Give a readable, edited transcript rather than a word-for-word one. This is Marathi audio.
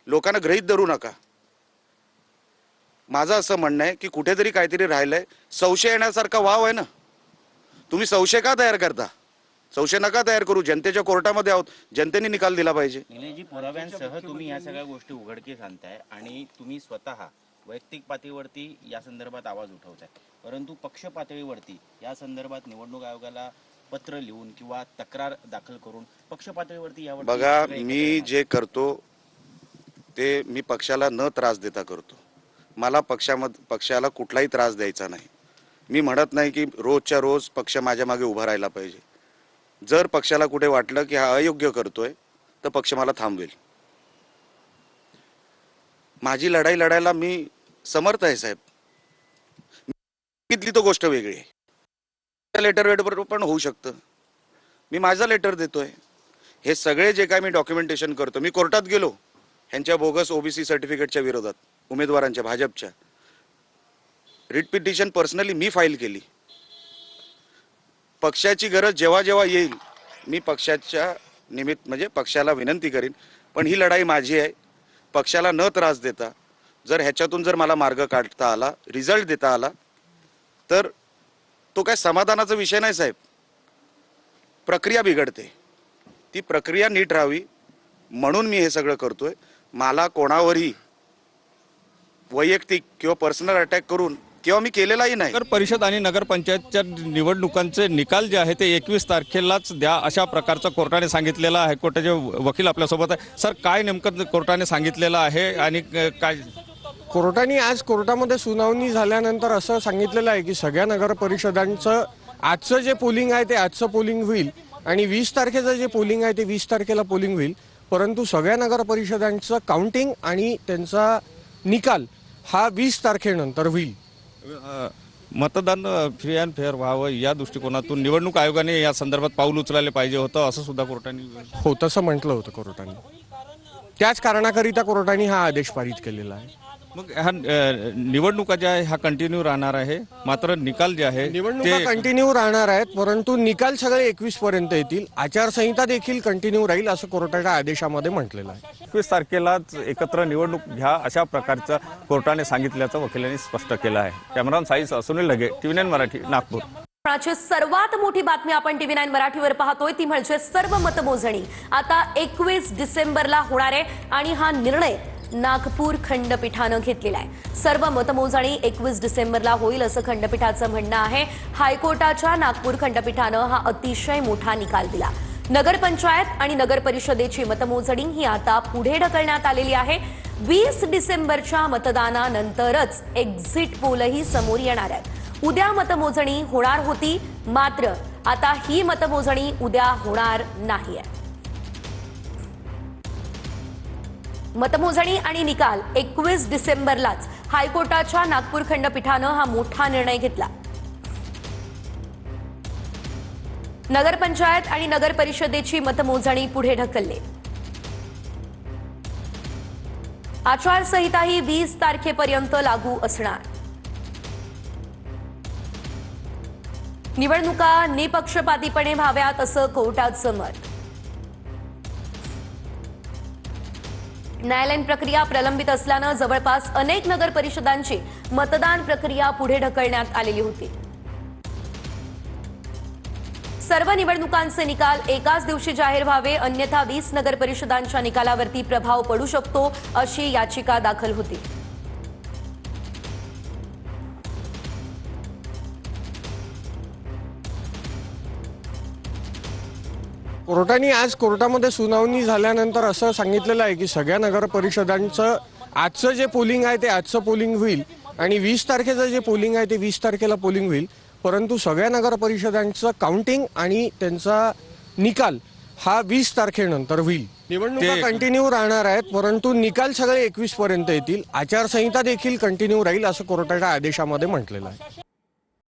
लोकांना गृहीत धरू नका। माझं असं म्हणणं आहे की कुठेतरी काहीतरी राहिलंय, संशय येण्यासारखा वाव आहे ना, तुम्ही संशय का तयार करता? संशय नका तयार करू, जनतेच्या कोर्टामध्ये आहोत, जनतेने निकाल दिला पाहिजे। निलेशजी, पुराव्यांसह तुम्ही या सगळ्या गोष्टी उघडकीस आणताय आणि तुम्ही स्वतः वैयक्तिक पातळीवरती या संदर्भात आवाज उठवताय, परंतु पक्ष पातळीवरती या संदर्भात निवडणूक आयोगाला पत्र लिहून किंवा तक्रार दाखल करून पक्ष पातळीवरती यावर बघा, मी जे करतो ते मी पक्षाला न त्रास देता करतो। मला पक्षाला कुठलाही त्रास द्यायचा नाही। मी म्हणत नाही की रोजच्या रोज पक्ष माझ्या मागे उभा राहायला पाहिजे। जर पक्षाला कुठे वाटलं की हा अयोग्य करतोय तर पक्ष मला थांबवेल। माझी लढाई लढायला मी समर्थ आहे साहेब। कितली तो गोष्ट वेगळी आहे, लेटर वेटवर पण होऊ शकतं। मी माझा लेटर देतोय। हे सगळे जे काय मी डॉक्युमेंटेशन करतो, मी कोर्टात गेलो ह्यांच्या बोगस ओबीसी सर्टिफिकेटच्या विरोधात, उमेदवारांच्या, भाजपच्या रिट पिटिशन पर्सनली मी फाईल केली। पक्षाची गरज जेव्हा जेव्हा येईल मी पक्षाच्या निमित्त म्हणजे पक्षाला विनंती करीन, पण ही लढाई माझी आहे। पक्षाला न त्रास देता जर ह्याच्यातून जर मला मार्ग काढता आला, रिझल्ट देता आला, तर तो काय समाधानाचा विषय नाही साहेब। प्रक्रिया बिघडते, ती प्रक्रिया नीट राहावी म्हणून मी हे सगळं करतोय। मला कोणावरही वैयक्तिक किंवा पर्सनल अटॅक करून किंवा मी केलेलाही नाही। नगर परिषद आणि नगरपंचायतच्या निवडणुकांचे निकाल जे आहे ते 21 तारखेलाच द्या अशा प्रकारचं कोर्टाने सांगितलेलं आहे। कोर्टाचे वकील आपल्यासोबत आहे। सर, काय नेमकं कोर्टाने सांगितलेलं आहे आणि काय कोर्टाने आज कोर्टामध्ये सुनावणी झाल्यानंतर असं सांगितलेलं आहे की सगळ्या नगर परिषदांचं आजचं जे पोलिंग आहे ते आजचं पोलिंग होईल आणि 20 तारखेचं जे पोलिंग आहे ते 20 तारखेला पोलिंग होईल, परंतु सगळ्या नगर परिषदांचं काउंटिंग आणि त्यांचा निकाल हा 20 तारखेनंतर होईल। मतदान फ्री अँड फेअर व्हावं या दृष्टिकोनातून निवडणूक आयोगाने या संदर्भात पाऊल उचलायला पाहिजे होतं असं सुद्धा कोर्टाने हो तसं म्हटलं होतं कोर्टाने। त्याच कारणाकरिता कोर्टाने हा आदेश पारित केलेला आहे। मग ह्या निवडणुका ज्या आहे ह्या कंटिन्यू राहणार आहे, मात्र निकाल जे आहे निवडणुका कंटिन्यू राहणार आहेत, परंतु निकाल सगळे 21 पर्यंत येतील। आचारसंहिता देखील कंटिन्यू राहील असं कोर्टाच्या आदेशामध्ये म्हटलेलं आहे। 21 तारखेलाच एकत्र निवडणूक घ्या अशा प्रकारचं कोर्टाने सांगितल्याचं वकिलांनी स्पष्ट केलं आहे। कॅमेरामन साईस सुनील लगे, TV9 मराठी, नागपूर। सर्वात मोठी बातमी आपण TV9 मराठीवर पाहतोय ती म्हणजे सर्व मतमोजणी आता 21 डिसेंबरला होणार आहे आणि हा निर्णय नागपूर खंडपीठानं घेतलेला आहे। सर्व मतमोजणी 21 डिसेंबरला होईल असं खंडपीठाचं म्हणणं आहे। हायकोर्टाच्या नागपूर खंडपीठानं हा अतिशय मोठा निकाल दिला। नगरपंचायत आणि नगर परिषदेची मतमोजणी ही आता पुढे ढकलण्यात आलेली आहे। 20 डिसेंबरच्या मतदानानंतरच एक्झिट पोलही समोर येणार आहेत। उद्या मतमोजणी होणार होती, मात्र आता ही मतमोजणी उद्या होणार नाहीये। मतमोजणी आणि निकाल 21 डिसेंबरलाच हायकोर्टाच्या नागपूर खंडपीठानं हा मोठा निर्णय घेतला। नगरपंचायत आणि नगर परिषदेची मतमोजणी पुढे ढकलली। आचारसंहिता ही 20 तारखेपर्यंत लागू असणार। निवडणुका निपक्षपातीपणे व्हाव्यात असं कोर्टाचं मत। न्यायालयीन प्रक्रिया प्रलंबित असल्यानं जवळपास अनेक नगर परिषदांची मतदान प्रक्रिया पुढे ढकलण्यात आलेली होती। सर्व निवडणुकांचे निकाल एकाच दिवशी जाहीर व्हावे, अन्यथा 20 नगर परिषदांच्या निकालावरती प्रभाव पडू शकतो अशी याचिका दाखल होती। कोर्टाने आज कोर्टामध्ये सुनावणी झाल्यानंतर असं सांगितलेलं आहे की सगळ्या नगर परिषदांचं आजचं जे पोलिंग आहे ते आजचं पोलिंग होईल आणि 20 तारखेचं जे पोलिंग आहे ते 20 तारखेला पोलिंग होईल, परंतु सगळ्या नगर परिषदांचं काउंटिंग आणि त्यांचा निकाल हा 20 तारखेनंतर होईल। निवडणुका कंटिन्यू राहणार आहेत, परंतु निकाल सगळे 21 पर्यंत येतील। आचारसंहिता देखील कंटिन्यू राहील असं कोर्टाच्या आदेशामध्ये म्हटलेलं आहे।